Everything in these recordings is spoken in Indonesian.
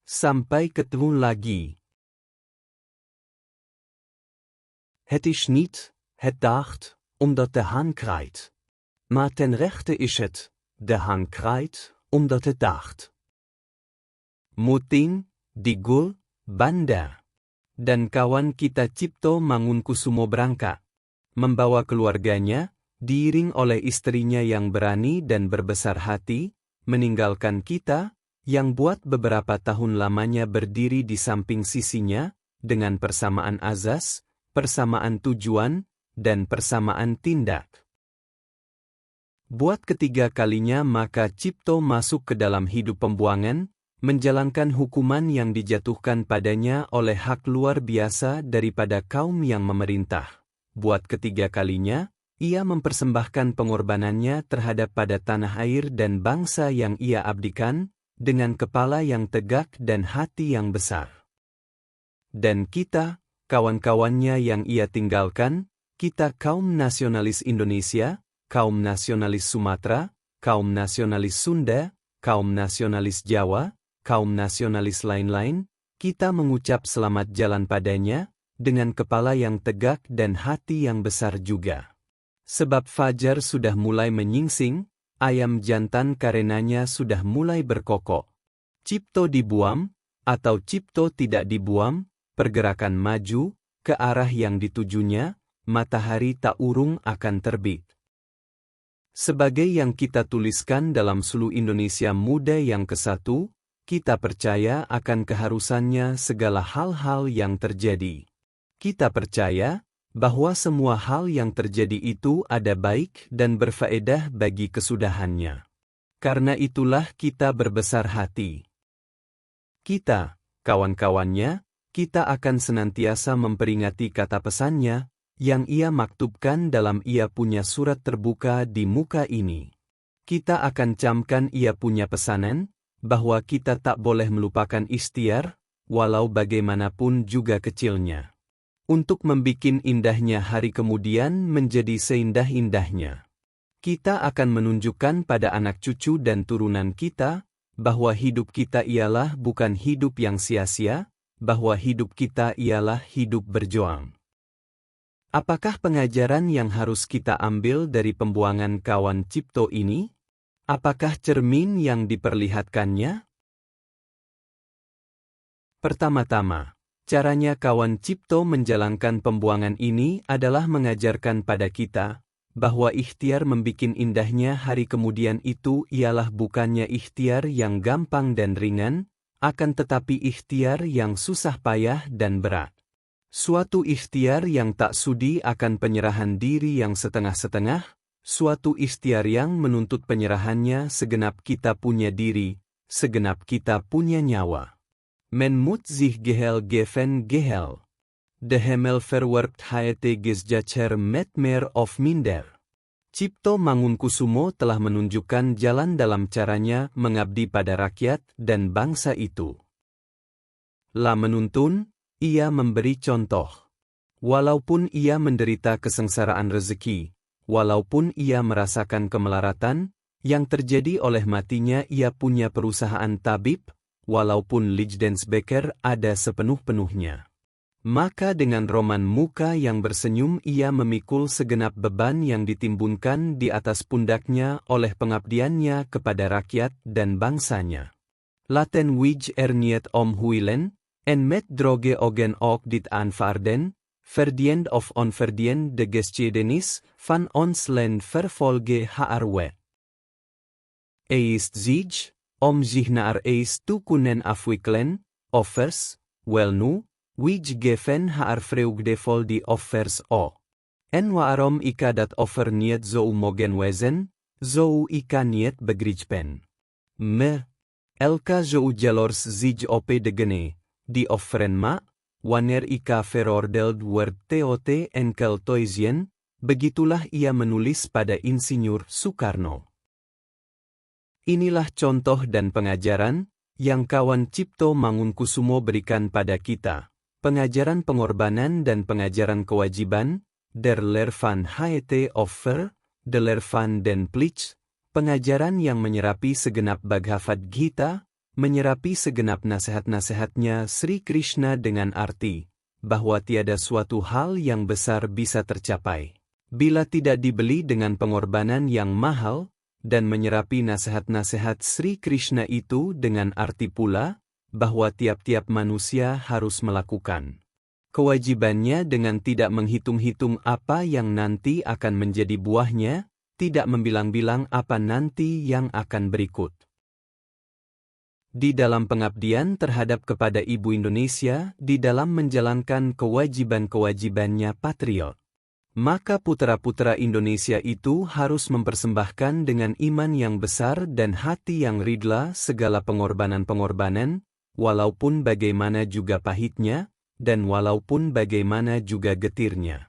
Sampai ketemu lagi. Het is niet, het dacht, omdat de haan kraait. Maar ten rechte is het, de haan kraait, omdat het dacht. Mutin, Digul, Banda. Dan kawan kita Cipto Mangunkusumo berangkat. Membawa keluarganya, diiring oleh istrinya yang berani dan berbesar hati, meninggalkan kita, yang buat beberapa tahun lamanya berdiri di samping sisinya, dengan persamaan azas, persamaan tujuan, dan persamaan tindak. Buat ketiga kalinya maka Cipto masuk ke dalam hidup pembuangan, menjalankan hukuman yang dijatuhkan padanya oleh hak luar biasa daripada kaum yang memerintah. Buat ketiga kalinya, ia mempersembahkan pengorbanannya terhadap pada tanah air dan bangsa yang ia abdikan, dengan kepala yang tegak dan hati yang besar. Dan kita, kawan-kawannya yang ia tinggalkan, kita kaum nasionalis Indonesia, kaum nasionalis Sumatera, kaum nasionalis Sunda, kaum nasionalis Jawa, kaum nasionalis lain-lain, kita mengucap selamat jalan padanya, dengan kepala yang tegak dan hati yang besar juga. Sebab fajar sudah mulai menyingsing, ayam jantan karenanya sudah mulai berkokok. Cipto dibuam, atau Cipto tidak dibuam, pergerakan maju, ke arah yang ditujunya, matahari tak urung akan terbit. Sebagai yang kita tuliskan dalam Sulu Indonesia Muda yang ke-1, kita percaya akan keharusannya segala hal-hal yang terjadi. Kita percaya bahwa semua hal yang terjadi itu ada baik dan berfaedah bagi kesudahannya. Karena itulah kita berbesar hati. Kita, kawan-kawannya, kita akan senantiasa memperingati kata pesannya, yang ia maktubkan dalam ia punya surat terbuka di muka ini. Kita akan camkan ia punya pesanan, bahwa kita tak boleh melupakan ikhtiar, walau bagaimanapun juga kecilnya. Untuk membikin indahnya hari kemudian menjadi seindah-indahnya. Kita akan menunjukkan pada anak cucu dan turunan kita, bahwa hidup kita ialah bukan hidup yang sia-sia, bahwa hidup kita ialah hidup berjuang. Apakah pengajaran yang harus kita ambil dari pembuangan kawan Cipto ini? Apakah cermin yang diperlihatkannya? Pertama-tama, caranya kawan Cipto menjalankan pembuangan ini adalah mengajarkan pada kita, bahwa ikhtiar membikin indahnya hari kemudian itu ialah bukannya ikhtiar yang gampang dan ringan, akan tetapi ikhtiar yang susah payah dan berat. Suatu ikhtiar yang tak sudi akan penyerahan diri yang setengah-setengah, suatu ikhtiar yang menuntut penyerahannya segenap kita punya diri, segenap kita punya nyawa. Men moet zich geheel geven geheel. De hemel verwerpt het gesjacer met meer of minder. Cipto Mangunkusumo telah menunjukkan jalan dalam caranya mengabdi pada rakyat dan bangsa itu. La menuntun, ia memberi contoh. Walaupun ia menderita kesengsaraan rezeki, walaupun ia merasakan kemelaratan, yang terjadi oleh matinya ia punya perusahaan tabib, walaupun Lijdensbeker ada sepenuh-penuhnya. Maka dengan roman muka yang bersenyum ia memikul segenap beban yang ditimbunkan di atas pundaknya oleh pengabdiannya kepada rakyat dan bangsanya. Laten wij niet om huilen, en met droge ogen ook dit aanvaarden, verdiend of onverdiend de geschiedenis van ons land vervolge haar wet. Eist zich, om zich naar eis toe kunnen afwikkelen, offers, welnu, wij geven haar vreugdevol die offers o. En waarom ika dat offer niet zo mogen wezen, zo ika niet begrijpen. Me, elka zo jaloers zich op degene, die offeren ma, wanneer ika veroordeeld wordt tot enkel toizien, begitulah ia menulis pada Insinyur Soekarno. Inilah contoh dan pengajaran yang kawan Cipto Mangunkusumo berikan pada kita. Pengajaran pengorbanan dan pengajaran kewajiban, der leer van het offer, de leer van den plicht, pengajaran yang menyerapi segenap Bhagavad Gita, menyerapi segenap nasihat-nasihatnya Sri Krishna dengan arti bahwa tiada suatu hal yang besar bisa tercapai bila tidak dibeli dengan pengorbanan yang mahal, dan menyerapi nasihat-nasihat Sri Krishna itu dengan arti pula bahwa tiap-tiap manusia harus melakukan kewajibannya dengan tidak menghitung-hitung apa yang nanti akan menjadi buahnya, tidak membilang-bilang apa nanti yang akan berikut. Di dalam pengabdian terhadap kepada Ibu Indonesia, di dalam menjalankan kewajiban-kewajibannya patriot, maka putra-putra Indonesia itu harus mempersembahkan dengan iman yang besar dan hati yang ridla segala pengorbanan-pengorbanan, walaupun bagaimana juga pahitnya, dan walaupun bagaimana juga getirnya.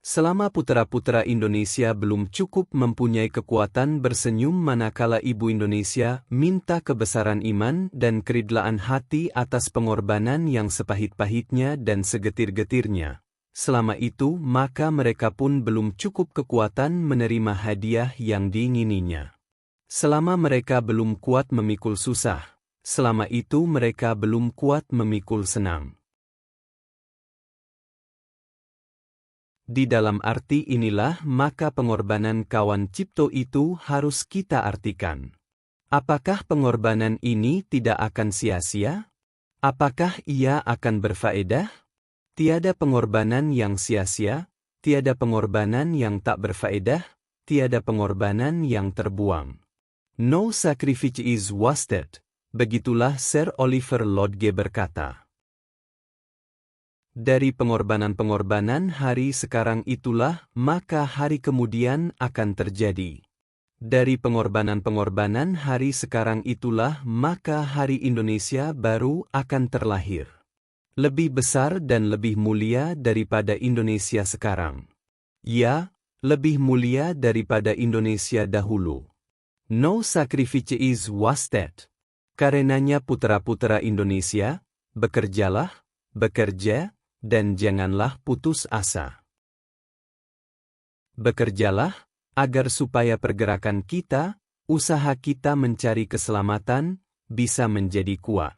Selama putra-putra Indonesia belum cukup mempunyai kekuatan bersenyum manakala Ibu Indonesia minta kebesaran iman dan keridlaan hati atas pengorbanan yang sepahit-pahitnya dan segetir-getirnya, selama itu maka mereka pun belum cukup kekuatan menerima hadiah yang diingininya. Selama mereka belum kuat memikul susah, selama itu mereka belum kuat memikul senang. Di dalam arti inilah maka pengorbanan kawan cipto itu harus kita artikan. Apakah pengorbanan ini tidak akan sia-sia? Apakah ia akan berfaedah? Tiada pengorbanan yang sia-sia, tiada pengorbanan yang tak berfaedah, tiada pengorbanan yang terbuang. No sacrifice is wasted, begitulah Sir Oliver Lodge berkata. Dari pengorbanan-pengorbanan hari sekarang itulah maka hari kemudian akan terjadi. Dari pengorbanan-pengorbanan hari sekarang itulah maka hari Indonesia baru akan terlahir. Lebih besar dan lebih mulia daripada Indonesia sekarang. Ya, lebih mulia daripada Indonesia dahulu. No sacrifice is wasted. Karenanya putra-putra Indonesia, bekerjalah, bekerja, dan janganlah putus asa. Bekerjalah, agar supaya pergerakan kita, usaha kita mencari keselamatan, bisa menjadi kuat.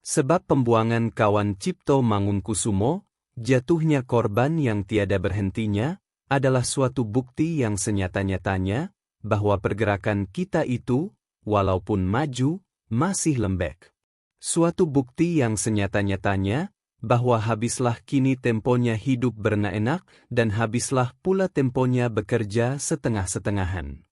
Sebab pembuangan kawan Cipto Mangunkusumo, jatuhnya korban yang tiada berhentinya, adalah suatu bukti yang senyata-nyatanya, bahwa pergerakan kita itu, walaupun maju, masih lembek. Suatu bukti yang senyata-nyatanya, bahwa habislah kini temponya hidup berenak-enak, dan habislah pula temponya bekerja setengah-setengahan.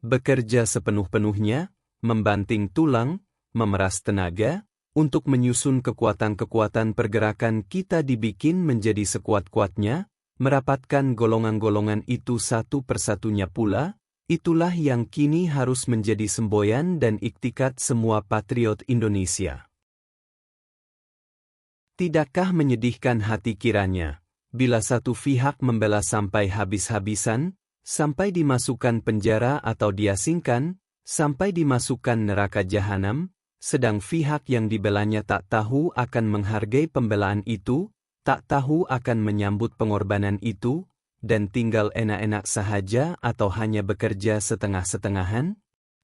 Bekerja sepenuh-penuhnya, membanting tulang, memeras tenaga, untuk menyusun kekuatan-kekuatan pergerakan kita dibikin menjadi sekuat-kuatnya, merapatkan golongan-golongan itu satu persatunya pula, itulah yang kini harus menjadi semboyan dan iktikat semua patriot Indonesia. Tidakkah menyedihkan hati kiranya, bila satu pihak membela sampai habis-habisan, sampai dimasukkan penjara atau diasingkan, sampai dimasukkan neraka jahanam, sedang pihak yang dibelanya tak tahu akan menghargai pembelaan itu, tak tahu akan menyambut pengorbanan itu, dan tinggal enak-enak sahaja atau hanya bekerja setengah-setengahan?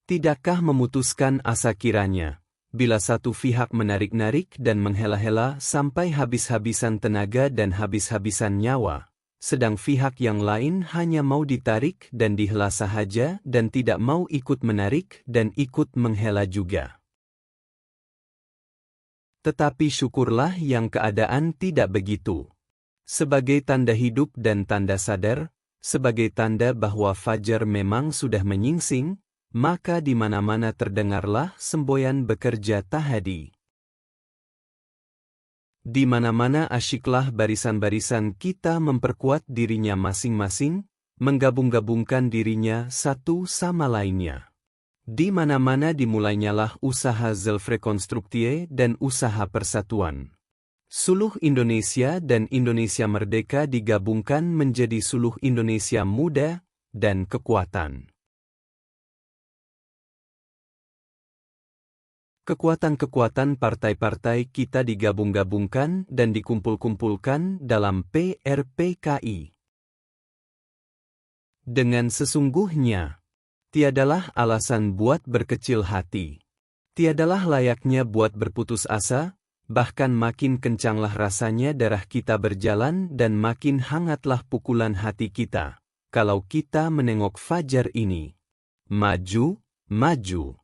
Tidakkah memutuskan asa kiranya, bila satu pihak menarik-narik dan menghela-hela sampai habis-habisan tenaga dan habis-habisan nyawa, sedang pihak yang lain hanya mau ditarik dan dihela sahaja dan tidak mau ikut menarik dan ikut menghela juga. Tetapi syukurlah yang keadaan tidak begitu. Sebagai tanda hidup dan tanda sadar, sebagai tanda bahwa fajar memang sudah menyingsing, maka di mana-mana terdengarlah semboyan bekerja tahadi. Di mana-mana asyiklah barisan-barisan kita memperkuat dirinya masing-masing, menggabung-gabungkan dirinya satu sama lainnya. Di mana-mana dimulainyalah usaha Zelfrekonstruktie dan usaha persatuan. Suluh Indonesia dan Indonesia Merdeka digabungkan menjadi Suluh Indonesia Muda dan Kekuatan. Kekuatan-kekuatan partai-partai kita digabung-gabungkan dan dikumpul-kumpulkan dalam PRPKI. Dengan sesungguhnya, Tiadalah alasan buat berkecil hati. Tiadalah layaknya buat berputus asa, bahkan makin kencanglah rasanya darah kita berjalan dan makin hangatlah pukulan hati kita, kalau kita menengok fajar ini. Maju, maju.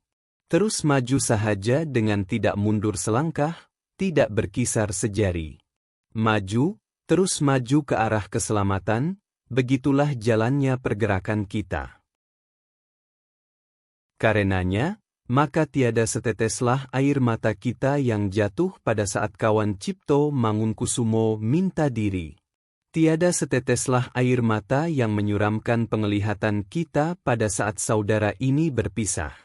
Terus maju sahaja dengan tidak mundur selangkah, tidak berkisar sejari. Maju, terus maju ke arah keselamatan, begitulah jalannya pergerakan kita. Karenanya, maka tiada seteteslah air mata kita yang jatuh pada saat kawan Cipto Mangunkusumo minta diri. Tiada seteteslah air mata yang menyuramkan penglihatan kita pada saat saudara ini berpisah.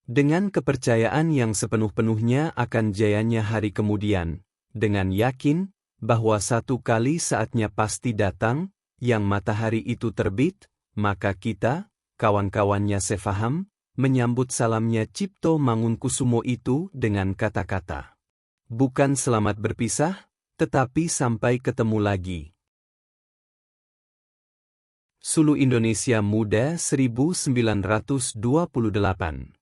Dengan kepercayaan yang sepenuh-penuhnya akan jayanya hari kemudian, dengan yakin bahwa satu kali saatnya pasti datang, yang matahari itu terbit, maka kita, kawan-kawannya sefaham, menyambut salamnya Cipto Mangunkusumo itu dengan kata-kata. Bukan selamat berpisah, tetapi sampai ketemu lagi. Sulu Indonesia Muda 1928